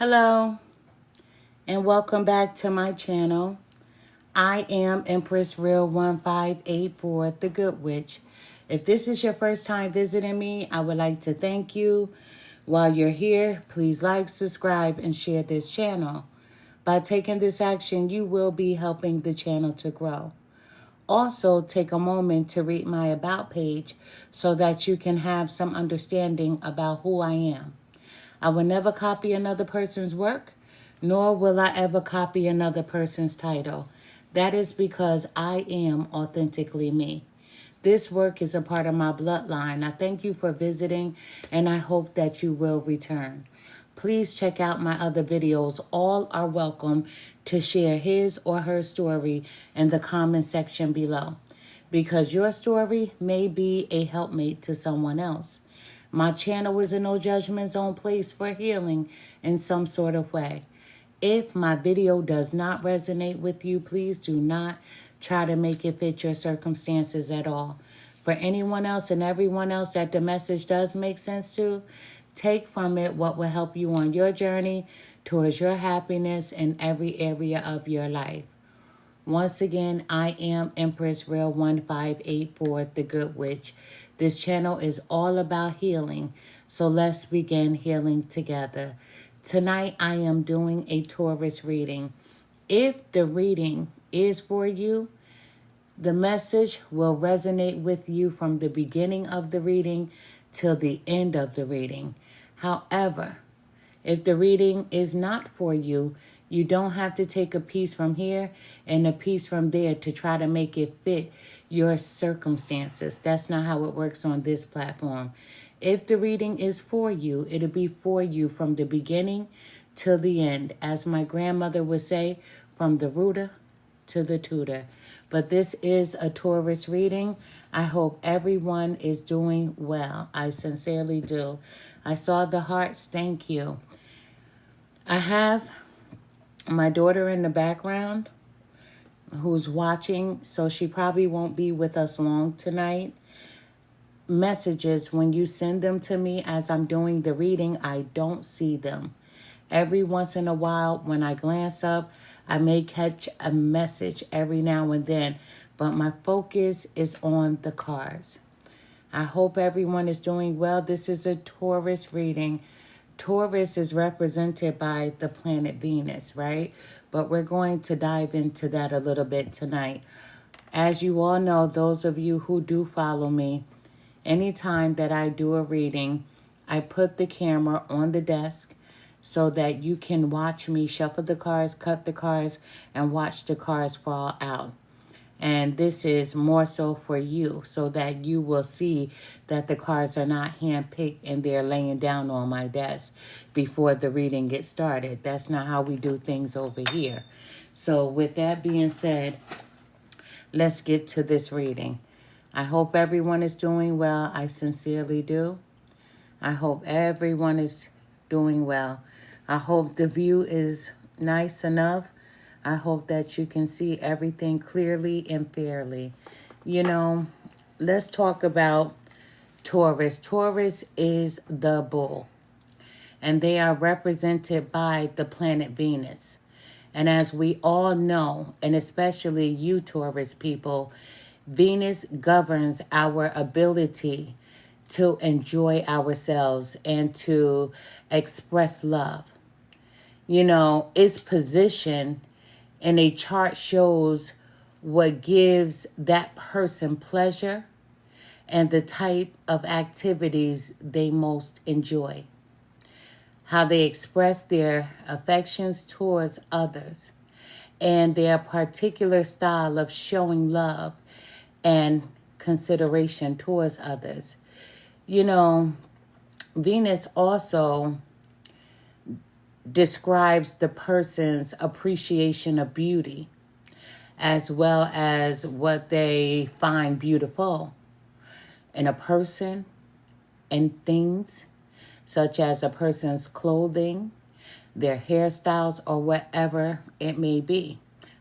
Hello and welcome back to my channel. I am Empress Real 1584, the Good Witch. If this is your first time visiting me, I would like to thank you. While you're here, please like, subscribe, and share this channel. By taking this action, you will be helping the channel to grow. Also, take a moment to read my About page so that you can have some understanding about who I am. I will never copy another person's work, nor will I ever copy another person's title. That is because I am authentically me. This work is a part of my bloodline. I thank you for visiting, and I hope that you will return. Please check out my other videos. All are welcome to share his or her story in the comment section below, because your story may be a helpmate to someone else. My channel is a no judgment zone place for healing in some sort of way. If my video does not resonate with you, please do not try to make it fit your circumstances at all. For anyone else and everyone else that the message does make sense to, take from it what will help you on your journey towards your happiness in every area of your life. Once again, I am Empress Real 1584, the Good Witch. This channel is all about healing, so let's begin healing together. Tonight, I am doing a Taurus reading. If the reading is for you, the message will resonate with you from the beginning of the reading till the end of the reading. However, if the reading is not for you, you don't have to take a piece from here and a piece from there to try to make it fit your circumstances. That's not how it works on this platform. If the reading is for you, it'll be for you from the beginning till the end. As my grandmother would say, from the rooter to the tutor. But this is a Taurus reading. I hope everyone is doing well. I sincerely do. I saw the hearts. Thank you. I have my daughter in the background who's watching, so she probably won't be with us long tonight. Messages, when you send them to me as I'm doing the reading, I don't see them. Every once in a while, when I glance up, I may catch a message every now and then, but my focus is on the cards. I hope everyone is doing well. This is a Taurus reading. Taurus is represented by the planet Venus, right? But we're going to dive into that a little bit tonight. As you all know, those of you who do follow me, anytime that I do a reading, I put the camera on the desk so that you can watch me shuffle the cards, cut the cards, and watch the cards fall out. And this is more so for you, so that you will see that the cards are not handpicked and they're laying down on my desk before the reading gets started. That's not how we do things over here. So with that being said, let's get to this reading. I hope everyone is doing well. I sincerely do. I hope everyone is doing well. I hope the view is nice enough. I hope that you can see everything clearly and fairly. You know, let's talk about Taurus. Taurus is the bull, and they are represented by the planet Venus. And as we all know, and especially you Taurus people, Venus governs our ability to enjoy ourselves and to express love. You know, its position in a chart shows what gives that person pleasure and the type of activities they most enjoy, how they express their affections towards others, and their particular style of showing love and consideration towards others. You know, Venus also describes the person's appreciation of beauty, as well as what they find beautiful in a person and things, such as a person's clothing, their hairstyles, or whatever it may be,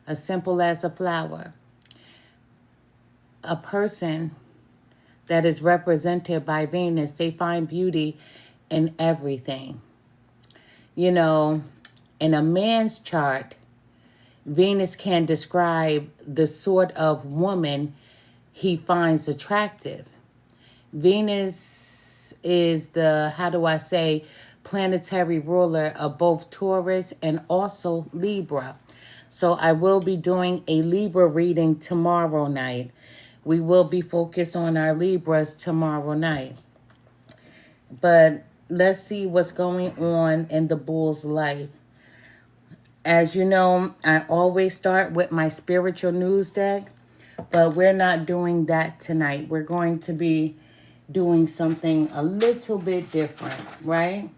as simple as a flower. A person that is represented by Venus, they find beauty in everything. You know, in a man's chart, Venus can describe the sort of woman he finds attractive. Venus is the, how do I say, planetary ruler of both Taurus and also Libra. So I will be doing a Libra reading tomorrow night. We will be focused on our Libras tomorrow night. But let's see what's going on in the bull's life. As you know, I always start with my spiritual news deck, but we're not doing that tonight. We're going to be doing something a little bit different, right?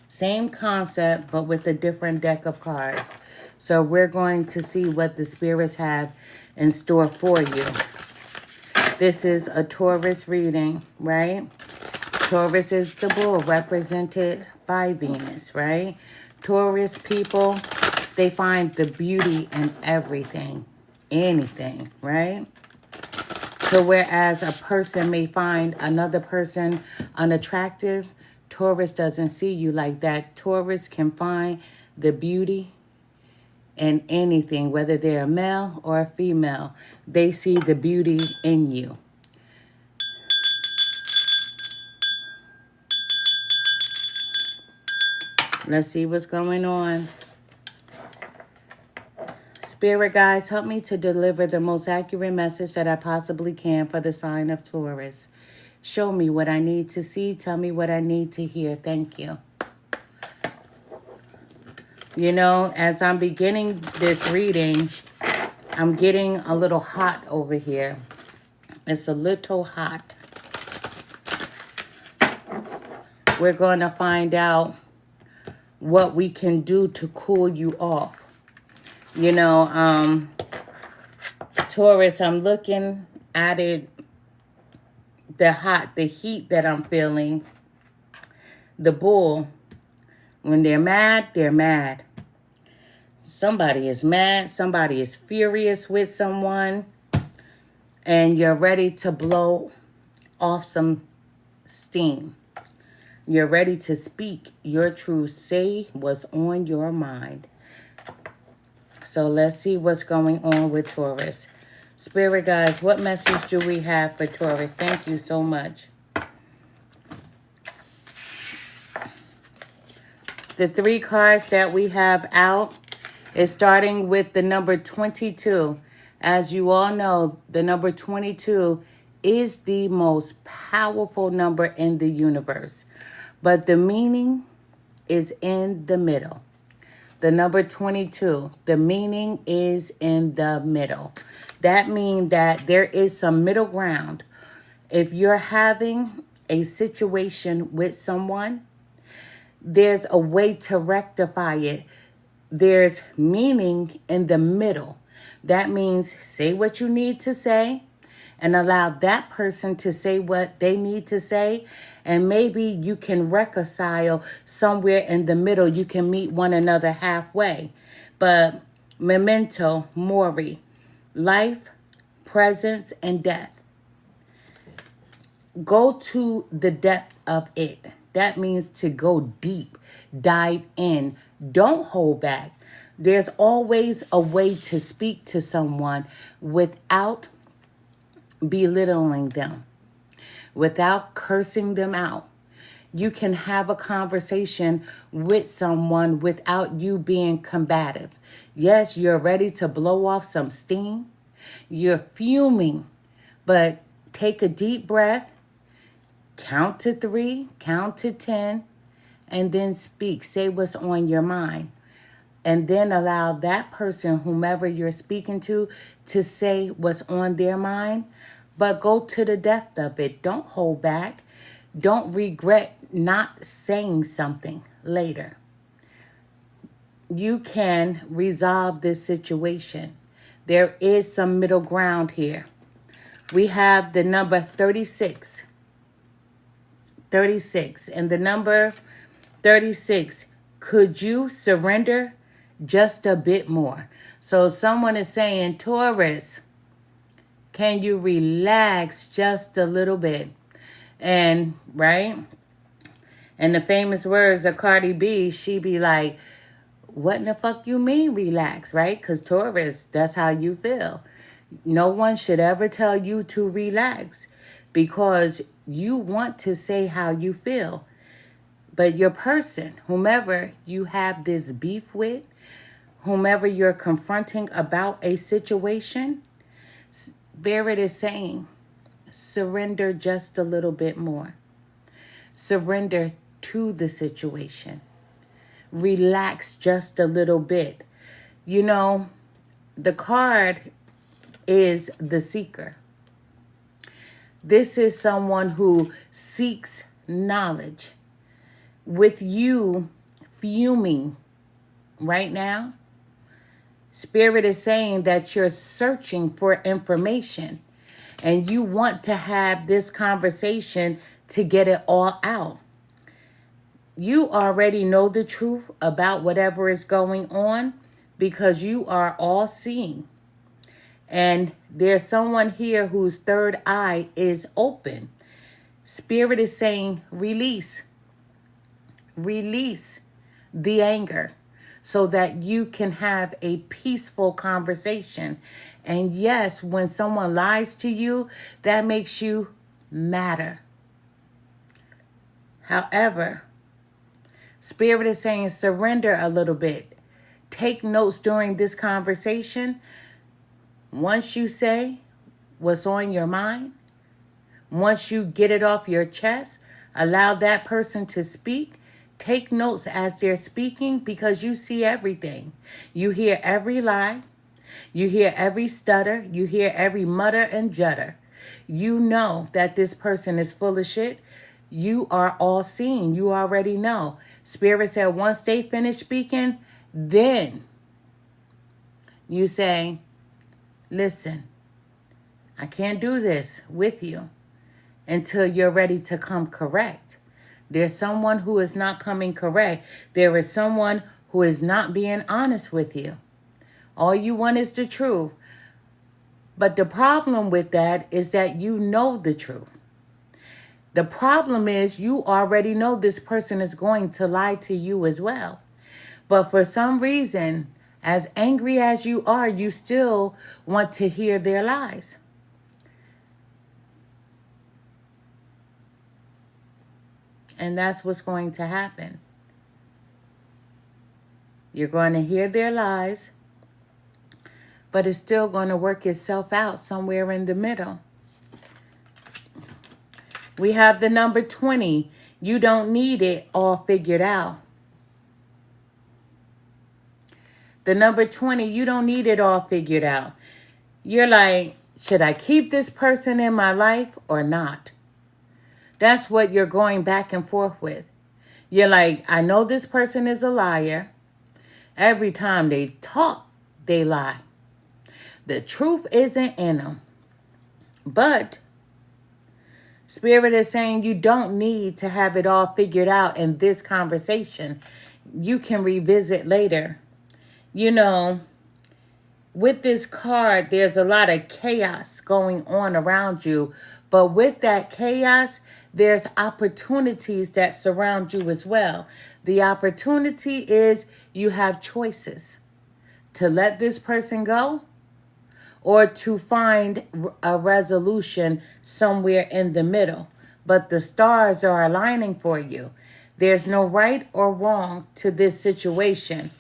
Same concept, but with a different deck of cards. So we're going to see what the spirits have in store for you. This is a Taurus reading, right? Taurus is the bull represented by Venus, right? Taurus people, they find the beauty in everything, anything, right? So whereas a person may find another person unattractive, Taurus doesn't see you like that. Taurus can find the beauty in anything, whether they're a male or a female. They see the beauty in you. Let's see what's going on. Spirit guides, help me to deliver the most accurate message that I possibly can for the sign of Taurus. Show me what I need to see. Tell me what I need to hear. Thank you. You know, as I'm beginning this reading, I'm getting a little hot over here. It's a little hot. We're going to find out what we can do to cool you off. You know, Taurus, I'm looking at it, the heat that I'm feeling. The bull, when they're mad, they're mad. Somebody is mad, somebody is furious with someone, and you're ready to blow off some steam. You're ready to speak your truth, say what's on your mind. So let's see what's going on with Taurus. Spirit guides, what message do we have for Taurus? Thank you so much. The three cards that we have out is starting with the number 22. As you all know, the number 22 is the most powerful number in the universe. But the meaning is in the middle. The number 22, the meaning is in the middle. That means that there is some middle ground. If you're having a situation with someone, there's a way to rectify it. There's meaning in the middle. That means say what you need to say and allow that person to say what they need to say. And maybe you can reconcile somewhere in the middle. You can meet one another halfway. But memento mori, life, presence, and death. Go to the depth of it. That means to go deep, dive in. Don't hold back. There's always a way to speak to someone without belittling them, without cursing them out. You can have a conversation with someone without you being combative. Yes, you're ready to blow off some steam. You're fuming, but take a deep breath, count to 3, count to 10, and then speak. Say what's on your mind. And then allow that person, whomever you're speaking to say what's on their mind. But go to the depth of it. Don't hold back. Don't regret not saying something later. You can resolve this situation. There is some middle ground here. We have the number 36. 36. And the number 36, could you surrender just a bit more? So someone is saying, Taurus, can you relax just a little bit? And, right? And the famous words of Cardi B, she be like, what in the fuck you mean relax, right? Because Taurus, that's how you feel. No one should ever tell you to relax because you want to say how you feel. But your person, whomever you have this beef with, whomever you're confronting about a situation, Spirit is saying, surrender just a little bit more. Surrender to the situation. Relax just a little bit. You know, the card is the seeker. This is someone who seeks knowledge. With you fuming right now, Spirit is saying that you're searching for information and you want to have this conversation to get it all out. You already know the truth about whatever is going on because you are all seeing. And there's someone here whose third eye is open. Spirit is saying, release. Release the anger so that you can have a peaceful conversation. And yes, when someone lies to you, that makes you madder. However, Spirit is saying surrender a little bit. Take notes during this conversation. Once you say what's on your mind, once you get it off your chest, allow that person to speak. Take notes as they're speaking because you see everything. You hear every lie. You hear every stutter. You hear every mutter and judder. You know that this person is full of shit. You are all seeing. You already know. Spirit said once they finish speaking, then you say, listen, I can't do this with you until you're ready to come correct. There's someone who is not coming correct. There is someone who is not being honest with you. All you want is the truth. But the problem with that is that you know the truth. The problem is you already know this person is going to lie to you as well. But for some reason, as angry as you are, you still want to hear their lies. And that's what's going to happen. You're going to hear their lies, but it's still going to work itself out somewhere in the middle. We have the number 20. You don't need it all figured out. The number 20, you don't need it all figured out. You're like, should I keep this person in my life or not? That's what you're going back and forth with. You're like, I know this person is a liar. Every time they talk, they lie. The truth isn't in them. But Spirit is saying you don't need to have it all figured out in this conversation. You can revisit later. You know, with this card, there's a lot of chaos going on around you. But with that chaos, there's opportunities that surround you as well. The opportunity is you have choices to let this person go or to find a resolution somewhere in the middle. But the stars are aligning for you. There's no right or wrong to this situation.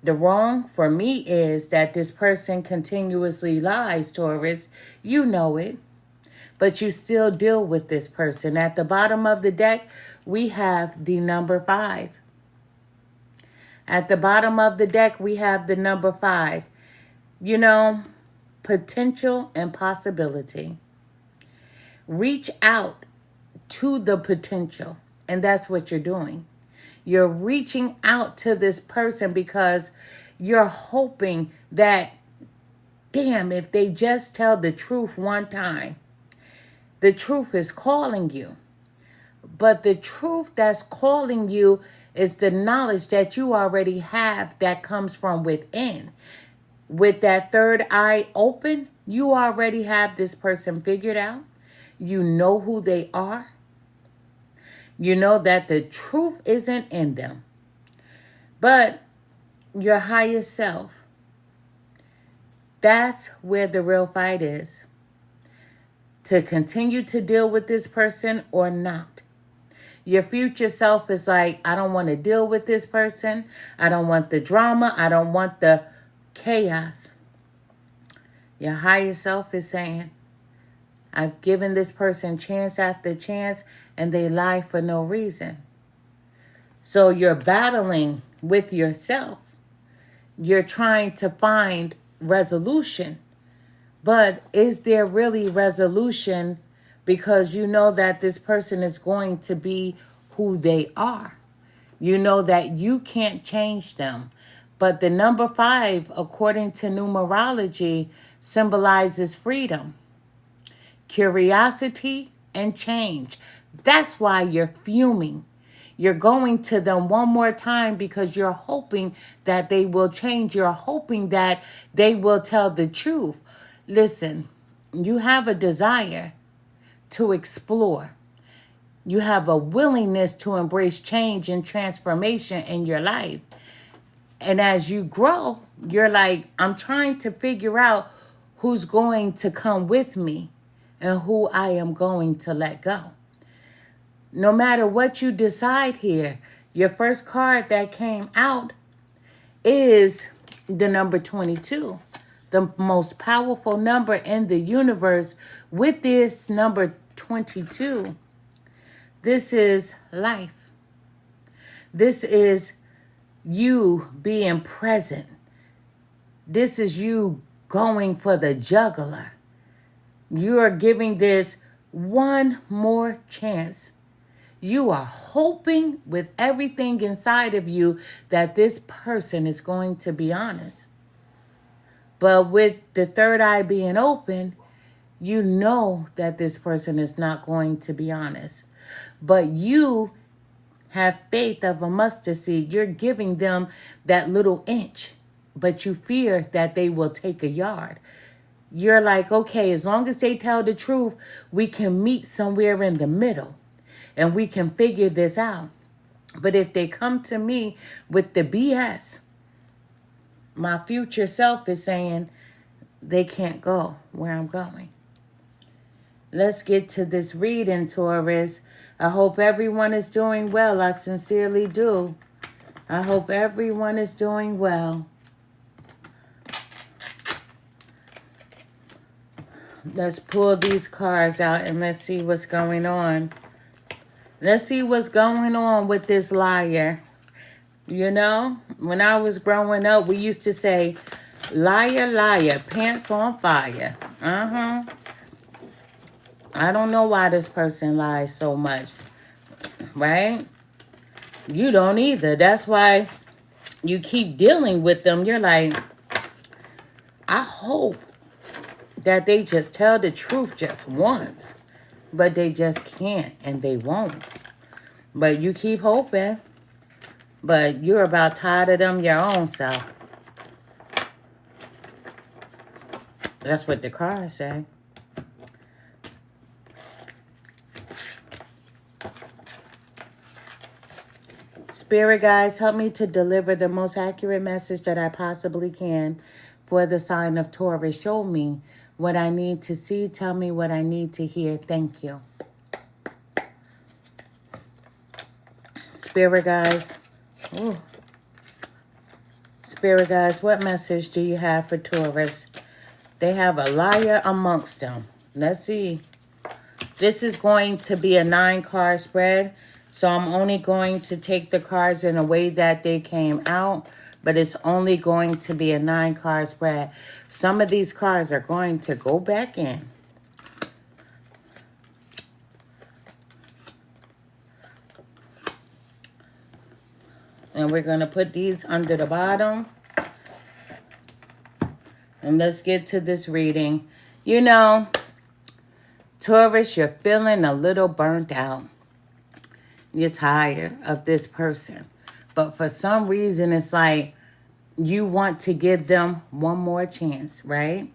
The wrong for me is that this person continuously lies, Taurus. You know it. But you still deal with this person. At the bottom of the deck, we have the number 5. At the bottom of the deck, we have the number 5. You know, potential and possibility. Reach out to the potential. And that's what you're doing. You're reaching out to this person because you're hoping that, damn, if they just tell the truth one time, the truth is calling you. But the truth that's calling you is the knowledge that you already have that comes from within. With that third eye open, you already have this person figured out. You know who they are. You know that the truth isn't in them. But your higher self, that's where the real fight is. To continue to deal with this person or not. Your future self is like, I don't want to deal with this person. I don't want the drama. I don't want the chaos. Your higher self is saying, I've given this person chance after chance and they lie for no reason. So you're battling with yourself. You're trying to find resolution. But is there really resolution because you know that this person is going to be who they are? You know that you can't change them. But the number 5, according to numerology, symbolizes freedom, curiosity, and change. That's why you're fuming. You're going to them one more time because you're hoping that they will change. You're hoping that they will tell the truth. Listen, you have a desire to explore. You have a willingness to embrace change and transformation in your life. And as you grow, you're like, I'm trying to figure out who's going to come with me and who I am going to let go. No matter what you decide here, your first card that came out is the number 22. The most powerful number in the universe. With this number 22, this is life. This is you being present. This is you going for the jugular. You are giving this one more chance. You are hoping with everything inside of you that this person is going to be honest. But with the third eye being open, you know that this person is not going to be honest. But you have faith of a mustard seed. You're giving them that little inch, but you fear that they will take a yard. You're like, okay, as long as they tell the truth, we can meet somewhere in the middle and we can figure this out. But if they come to me with the BS, my future self is saying they can't go where I'm going. Let's get to this reading, Taurus. I hope everyone is doing well. I sincerely do. I hope everyone is doing well. Let's pull these cards out and let's see what's going on. Let's see what's going on with this liar. You know, when I was growing up, we used to say, liar, liar, pants on fire. I don't know why this person lies so much, right? You don't either. That's why you keep dealing with them. You're like, I hope that they just tell the truth just once, but they just can't and they won't. But you keep hoping, but you're about tired of them your own self. That's what the cards say. Spirit guides, help me to deliver the most accurate message that I possibly can for the sign of Taurus. Show me what I need to see. Tell me what I need to hear. Thank you. Spirit guides. Ooh. Spirit guides, what message do you have for Taurus? They have a liar amongst them. Let's see. This is going to be a 9-card spread. So I'm only going to take the cards in a way that they came out. But it's only going to be a 9-card spread. Some of these cards are going to go back in. And we're going to put these under the bottom. And let's get to this reading. You know, Taurus, you're feeling a little burnt out. You're tired of this person. But for some reason, it's like you want to give them one more chance, right?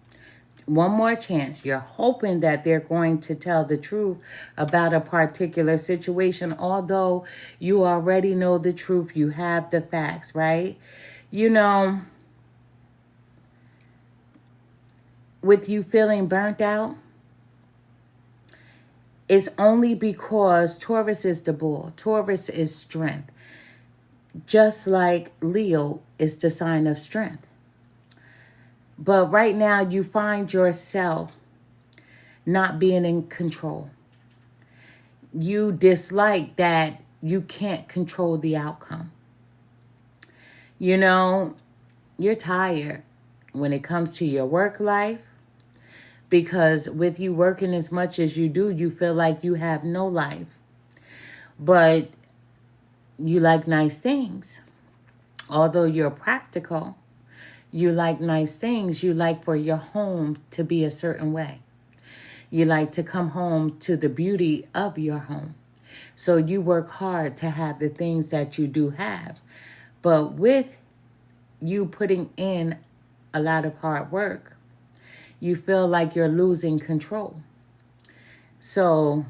one more chance. You're hoping that they're going to tell the truth about a particular situation, although you already know the truth. You have the facts, right? You know, with you feeling burnt out, it's only because Taurus is the bull. Taurus is strength. Just like Leo is the sign of strength. But right now you find yourself not being in control. You dislike that you can't control the outcome. You know, you're tired when it comes to your work life, because with you working as much as you do, you feel like you have no life. But you like nice things. Although you're practical, you like nice things. You like for your home to be a certain way. You like to come home to the beauty of your home. So you work hard to have the things that you do have. But with you putting in a lot of hard work, you feel like you're losing control. So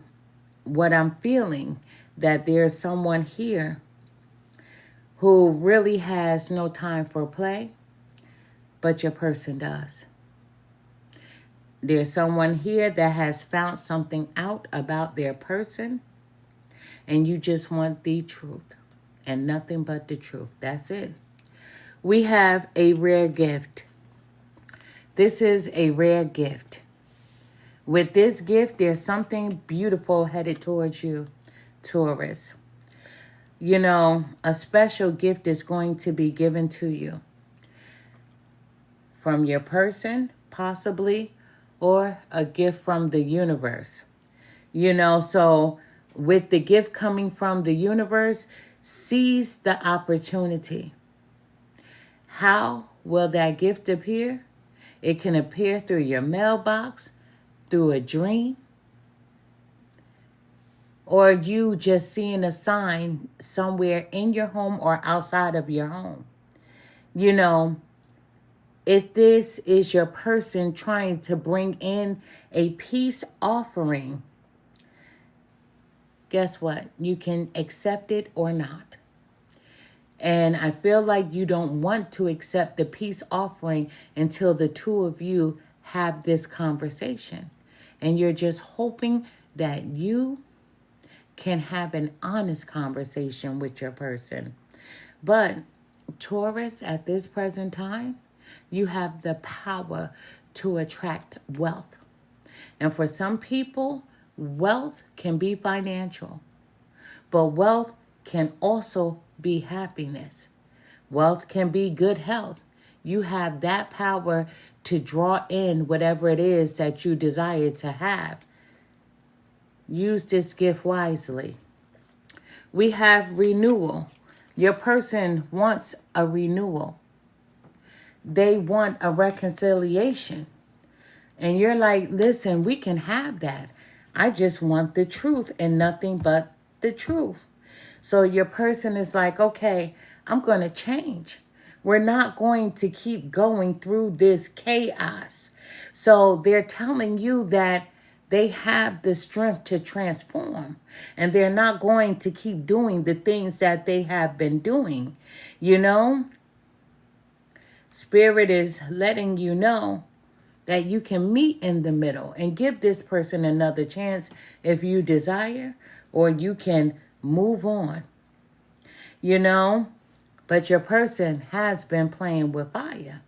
what I'm feeling, that there's someone here who really has no time for play, but your person does. There's someone here that has found something out about their person, and you just want the truth and nothing but the truth. That's it. We have a rare gift. This is a rare gift. With this gift, there's something beautiful headed towards you, Taurus. You know, a special gift is going to be given to you from your person, possibly, or a gift from the universe. You know, so with the gift coming from the universe, seize the opportunity. How will that gift appear? It can appear through your mailbox, through a dream, or you just seeing a sign somewhere in your home or outside of your home. You know, if this is your person trying to bring in a peace offering, guess what? You can accept it or not. And I feel like you don't want to accept the peace offering until the two of you have this conversation. And you're just hoping that you can have an honest conversation with your person. But Taurus, at this present time, you have the power to attract wealth. And for some people, wealth can be financial, but wealth can also be happiness. Wealth can be good health. You have that power to draw in whatever it is that you desire to have. Use this gift wisely. We have renewal. Your person wants a renewal. They want a reconciliation. And you're like, listen, we can have that. I just want the truth and nothing but the truth. So your person is like, okay, I'm going to change. We're not going to keep going through this chaos. So they're telling you that they have the strength to transform, and they're not going to keep doing the things that they have been doing. You know, Spirit is letting you know that you can meet in the middle and give this person another chance if you desire, or you can move on. You know, but your person has been playing with fire.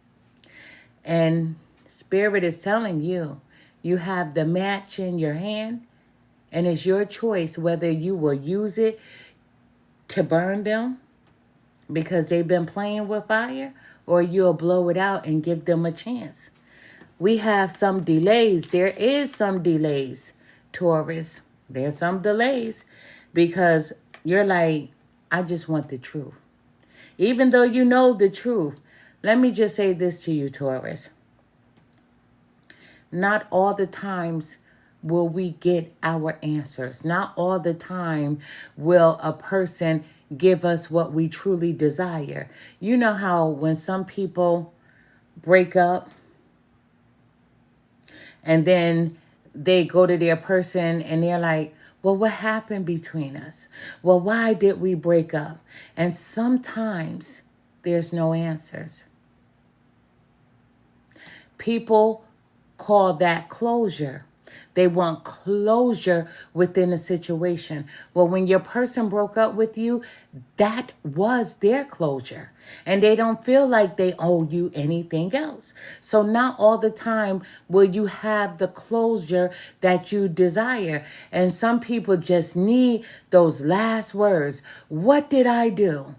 And Spirit is telling you, you have the match in your hand, and it's your choice whether you will use it to burn them because they've been playing with fire, or you'll blow it out and give them a chance. We have some delays. There is some delays, Taurus. There's some delays because you're like, I just want the truth. Even though you know the truth, let me just say this to you, Taurus. Not all the times will we get our answers. Not all the time will a person give us what we truly desire. You know how when some people break up, And then they go to their person and they're like, well, what happened between us? Well, why did we break up? And sometimes there's no answers. People call that closure. They want closure within a situation. Well, when your person broke up with you, that was their closure. And they don't feel like they owe you anything else. So not all the time will you have the closure that you desire. And some people just need those last words. What did I do?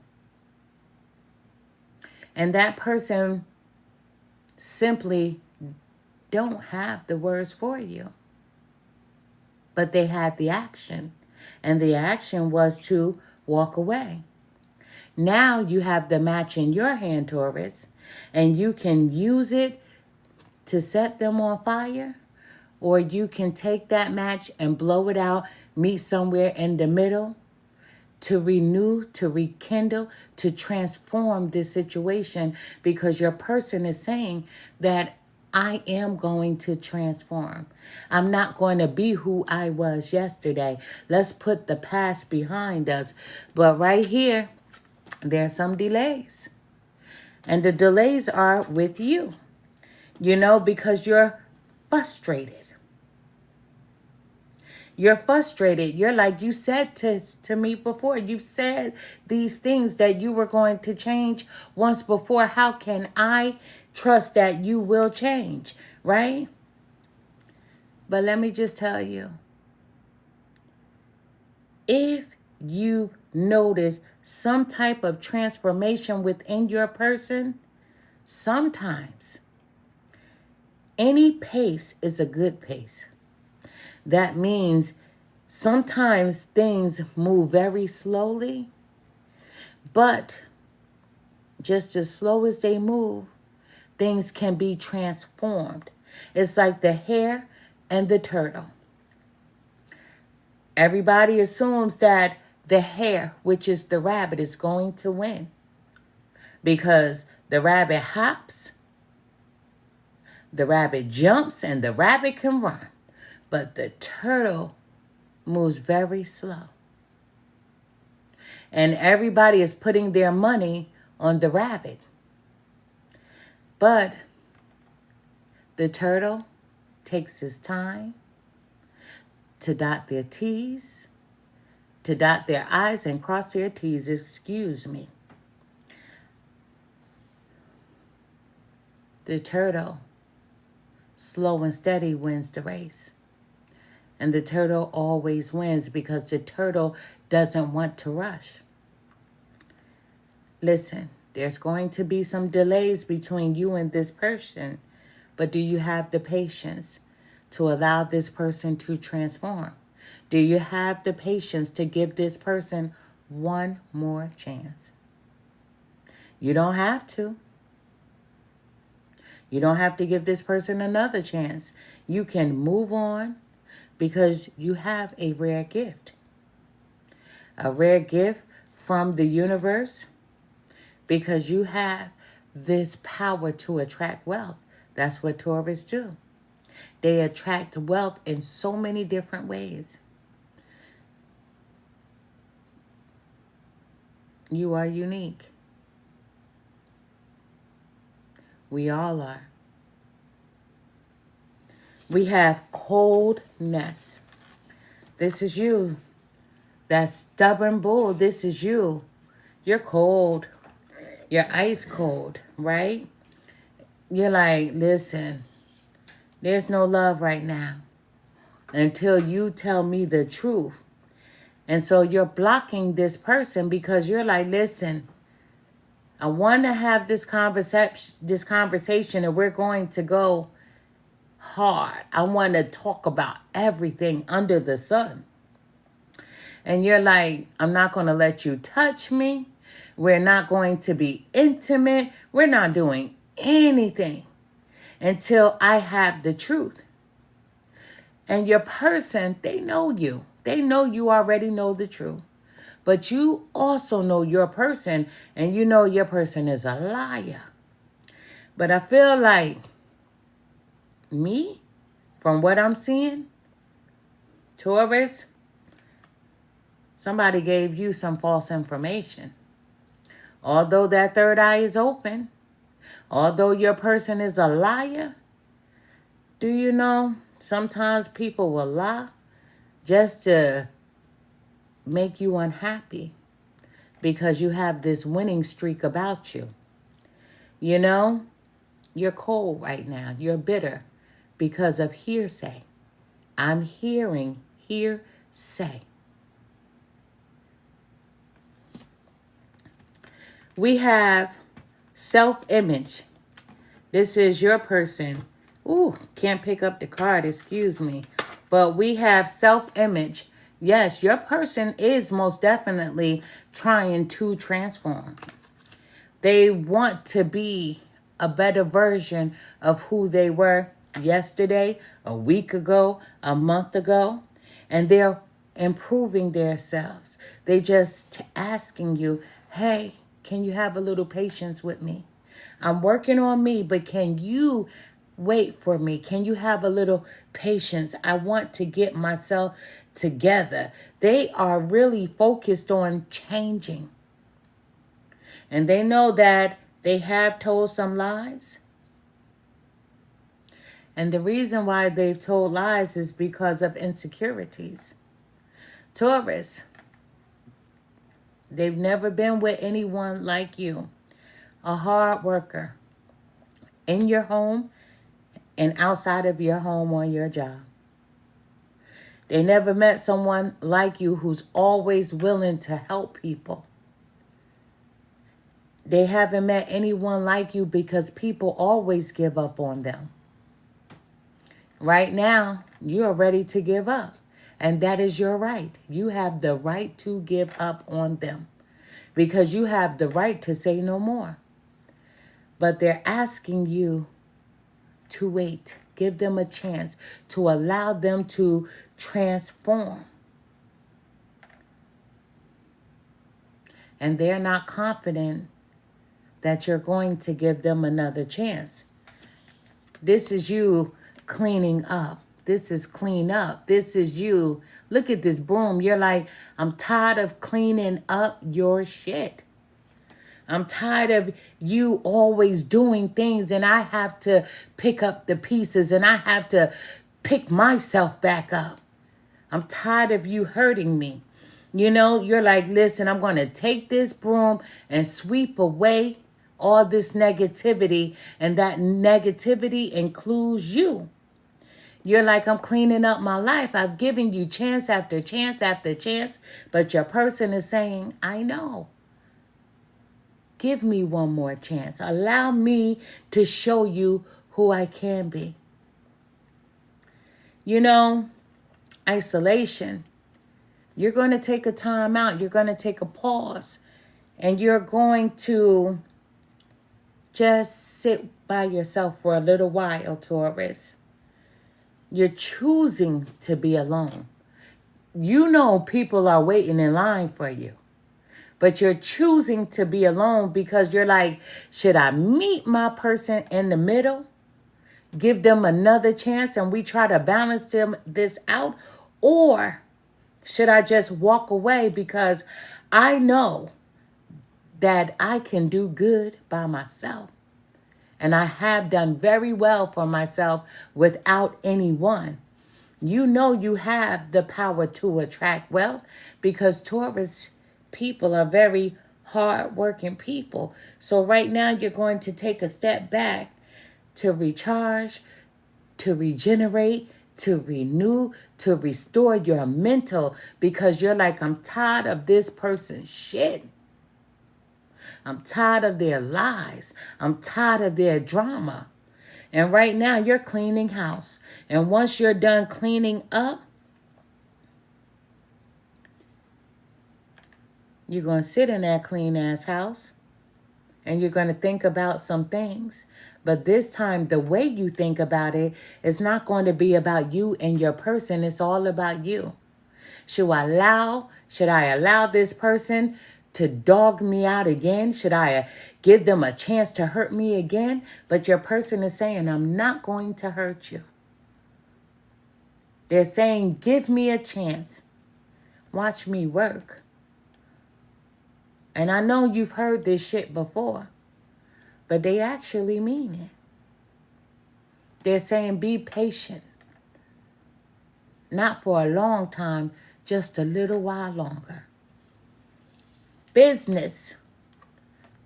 And that person simply don't have the words for you. But they had the action. And the action was to walk away. Now you have the match in your hand, Taurus, and you can use it to set them on fire, or you can take that match and blow it out, meet somewhere in the middle to renew, to rekindle, to transform this situation, because your person is saying that I am going to transform. I'm not going to be who I was yesterday. Let's put the past behind us. But right here, there's some delays. And the delays are with you, because you're frustrated. You're frustrated. You're like, you said to me before, you said these things that you were going to change once before. How can I trust that you will change, right? But let me just tell you, if you notice some type of transformation within your person, sometimes any pace is a good pace. That means sometimes things move very slowly, but just as slow as they move, things can be transformed. It's like the hare and the turtle. Everybody assumes that the hare, which is the rabbit, is going to win because the rabbit hops, the rabbit jumps, and the rabbit can run. But the turtle moves very slow. And everybody is putting their money on the rabbit. But the turtle takes his time to dot their T's, to dot their I's and cross their T's. Excuse me. The turtle, slow and steady, wins the race. And the turtle always wins because the turtle doesn't want to rush. Listen, there's going to be some delays between you and this person, but do you have the patience to allow this person to transform? Do you have the patience to give this person one more chance? You don't have to. You don't have to give this person another chance. You can move on because you have a rare gift. A rare gift from the universe because you have this power to attract wealth. That's what Taurus do. They attract wealth in so many different ways. You are unique. We all are. We have coldness. This is you. That stubborn bull, this is you. You're cold. You're ice cold, right? You're like, listen, there's no love right now until you tell me the truth. And so you're blocking this person because you're like, listen, I want to have this conversation and we're going to go hard. I want to talk about everything under the sun. And you're like, I'm not going to let you touch me. We're not going to be intimate. We're not doing anything until I have the truth. And your person, they know you. They know you already know the truth. But you also know your person, and you know your person is a liar. But I feel like me, From what I'm seeing, Taurus, somebody gave you some false information. Although that third eye is open, although your person is a liar, do you know sometimes people will lie just to make you unhappy because you have this winning streak about you. You know, you're cold right now. You're bitter because of hearsay. I'm hearing hearsay. We have self-image. This is your person. Ooh, can't pick up the card, excuse me. But we have self-image. Yes, your person is most definitely trying to transform. They want to be a better version of who they were yesterday, a week ago, a month ago. And they're improving themselves. They just asking you, hey, can you have a little patience with me? I'm working on me, but can you wait for me? Can you have a little patience? I want to get myself together. They are really focused on changing. And they know that they have told some lies. And the reason why they've told lies is because of insecurities. Taurus, they've never been with anyone like you. A hard worker in your home and outside of your home on your job. They never met someone like you who's always willing to help people. They haven't met anyone like you because people always give up on them. Right now, you're ready to give up. And that is your right. You have the right to give up on them because you have the right to say no more. But they're asking you to wait. Give them a chance to allow them to transform. And they're not confident that you're going to give them another chance. This is you cleaning up. This is clean up. This is you. Look at this broom. You're like, I'm tired of cleaning up your shit. I'm tired of you always doing things and I have to pick up the pieces and I have to pick myself back up. I'm tired of you hurting me. You know, you're like, listen, I'm going to take this broom and sweep away all this negativity, and that negativity includes you. You're like, I'm cleaning up my life. I've given you chance after chance after chance, but your person is saying, I know. Give me one more chance. Allow me to show you who I can be. You know, isolation. You're going to take a time out. You're going to take a pause. And you're going to just sit by yourself for a little while, Taurus. You're choosing to be alone. You know people are waiting in line for you. But you're choosing to be alone because you're like, should I meet my person in the middle? Give them another chance and we try to balance this out? Or should I just walk away because I know that I can do good by myself? And I have done very well for myself without anyone. You know you have the power to attract wealth because Taurus people are very hard-working people. So right now you're going to take a step back to recharge, to regenerate, to renew, to restore your mental because you're like, I'm tired of this person's shit. I'm tired of their lies. I'm tired of their drama. And right now you're cleaning house. And once you're done cleaning up, you're going to sit in that clean ass house and you're going to think about some things. But this time, the way you think about it is not going to be about you and your person. It's all about you. Should I allow this person to dog me out again? Should I give them a chance to hurt me again? But your person is saying, I'm not going to hurt you. They're saying, give me a chance. Watch me work. And I know you've heard this shit before, but they actually mean it. They're saying, be patient. Not for a long time, just a little while longer. Business.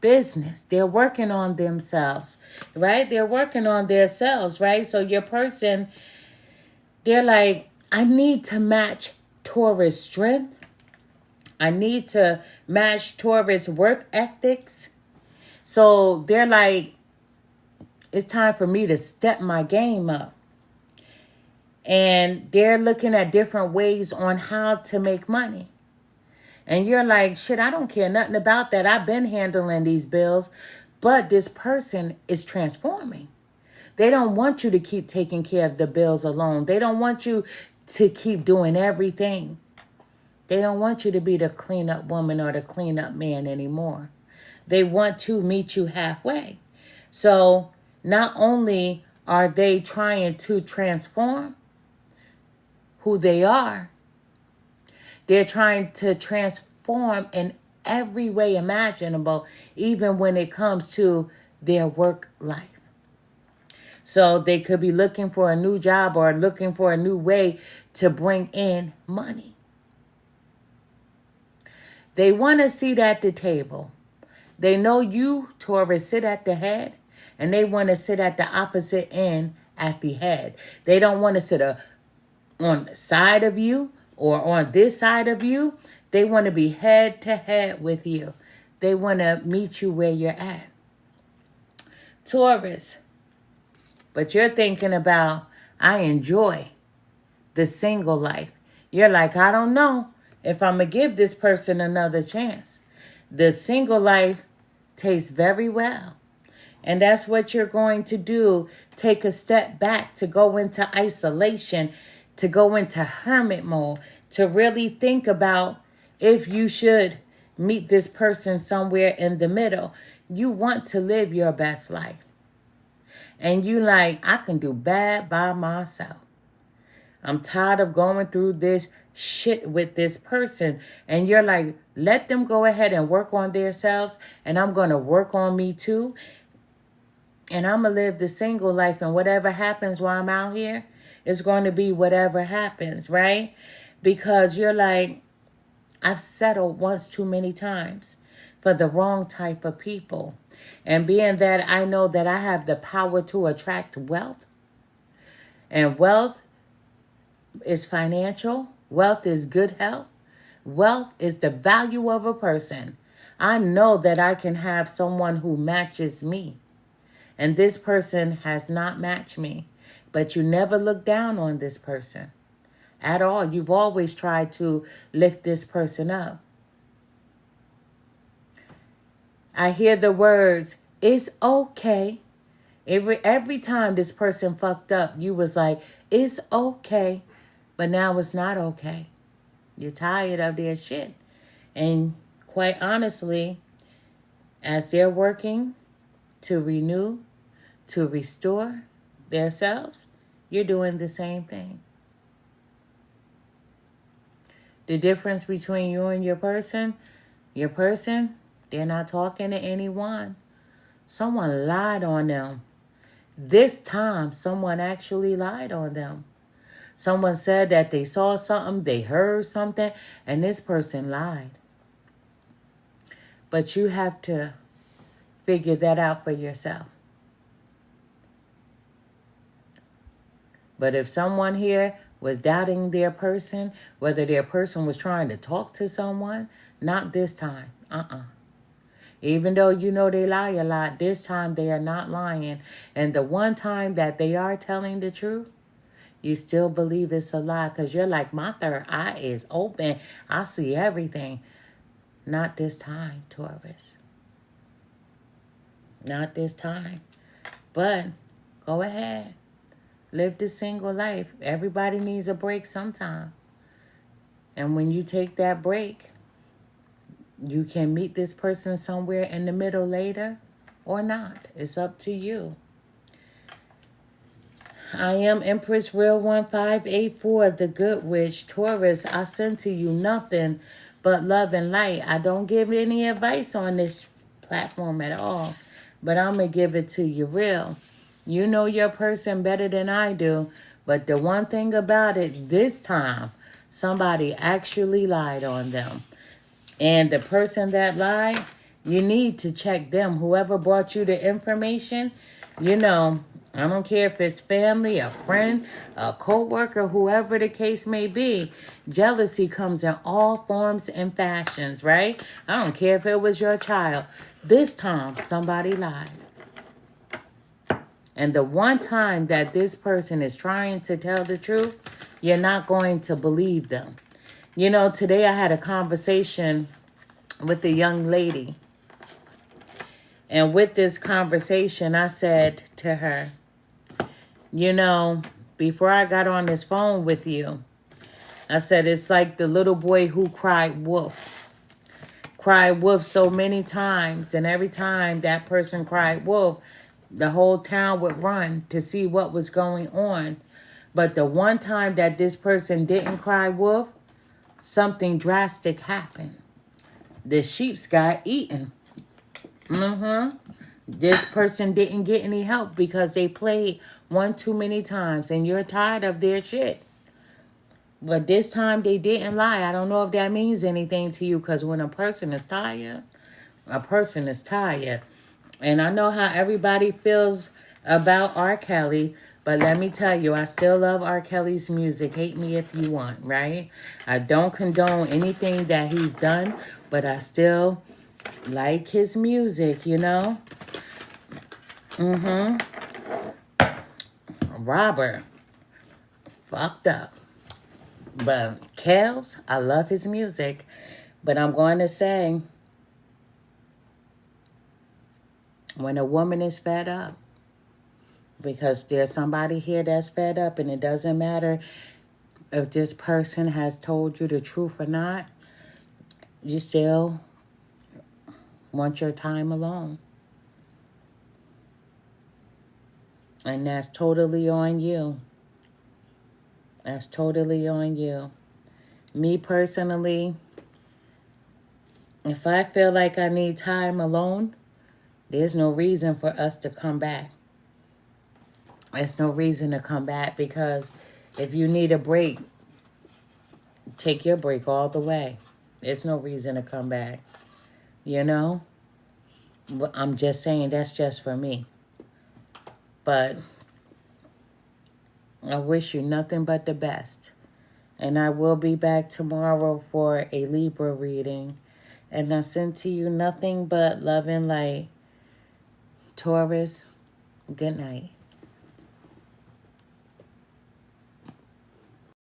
Business. They're working on themselves, right? They're working on themselves, right? So your person, they're like, I need to match Taurus strength. I need to match Taurus work ethics. So they're like, it's time for me to step my game up. And they're looking at different ways on how to make money. And you're like, shit, I don't care nothing about that. I've been handling these bills. But this person is transforming. They don't want you to keep taking care of the bills alone. They don't want you to keep doing everything. They don't want you to be the cleanup woman or the cleanup man anymore. They want to meet you halfway. So not only are they trying to transform who they are, they're trying to transform in every way imaginable, even when it comes to their work life. So they could be looking for a new job or looking for a new way to bring in money. They want a seat at the table. They know you, Taurus, sit at the head, and they want to sit at the opposite end at the head. They don't want to sit on the side of you or on this side of you. They want to be head to head with you. They want to meet you where you're at. Taurus, but you're thinking about, I enjoy the single life. You're like, I don't know if I'm going to give this person another chance. The single life tastes very well. And that's what you're going to do. Take a step back to go into isolation, to go into hermit mode, to really think about if you should meet this person somewhere in the middle. You want to live your best life. And you like, I can do bad by myself. I'm tired of going through this shit with this person. And you're like, let them go ahead and work on themselves. And I'm going to work on me too. And I'm going to live the single life. And whatever happens while I'm out here, it's going to be whatever happens, right? Because you're like, I've settled once too many times for the wrong type of people. And being that I know that I have the power to attract wealth. And wealth is financial. Wealth is good health. Wealth is the value of a person. I know that I can have someone who matches me. And this person has not matched me. But you never look down on this person at all. You've always tried to lift this person up. I hear the words, it's okay. Every time this person fucked up, you was like, it's okay. But now it's not okay. You're tired of their shit. And quite honestly, as they're working to renew, to restore themselves, you're doing the same thing. The difference between you and your person, they're not talking to anyone. Someone lied on them. This time, someone actually lied on them. Someone said that they saw something, they heard something, and this person lied. But you have to figure that out for yourself. But if someone here was doubting their person, whether their person was trying to talk to someone, not this time. Even though you know they lie a lot, this time they are not lying. And the one time that they are telling the truth, you still believe it's a lie because you're like, my third eye is open. I see everything. Not this time, Taurus. Not this time. But go ahead. Live the single life. Everybody needs a break sometime. And when you take that break, you can meet this person somewhere in the middle later or not. It's up to you. I am Empress Real 1584, the Good Witch. Taurus, I send to you nothing but love and light. I don't give any advice on this platform at all, but I'm going to give it to you real. You know your person better than I do, but the one thing about it, this time, somebody actually lied on them. And the person that lied, you need to check them. Whoever brought you the information, you know, I don't care if it's family, a friend, a co-worker, whoever the case may be. Jealousy comes in all forms and fashions, right? I don't care if it was your child. This time, somebody lied. And the one time that this person is trying to tell the truth, you're not going to believe them. You know, today I had a conversation with a young lady. And with this conversation, I said to her, you know, before I got on this phone with you, I said, it's like the little boy who cried wolf. Cried wolf so many times. And every time that person cried wolf, the whole town would run to see what was going on. But the one time that this person didn't cry wolf, something drastic happened. The sheeps got eaten. This person didn't get any help because they played one too many times and you're tired of their shit. But this time they didn't lie. I don't know if that means anything to you, because when a person is tired, a person is tired. And I know how everybody feels about R. Kelly, but let me tell you, I still love R. Kelly's music. Hate me if you want, right? I don't condone anything that he's done, but I still like his music, you know? Robert, fucked up. But Kels, I love his music. But I'm going to say, when a woman is fed up, because there's somebody here that's fed up, and it doesn't matter if this person has told you the truth or not, you still want your time alone. And that's totally on you. That's totally on you. Me personally, if I feel like I need time alone, there's no reason for us to come back. There's no reason to come back, because if you need a break, take your break all the way. There's no reason to come back. You know? I'm just saying, that's just for me. But I wish you nothing but the best. And I will be back tomorrow for a Libra reading. And I send to you nothing but love and light. Taurus, good night.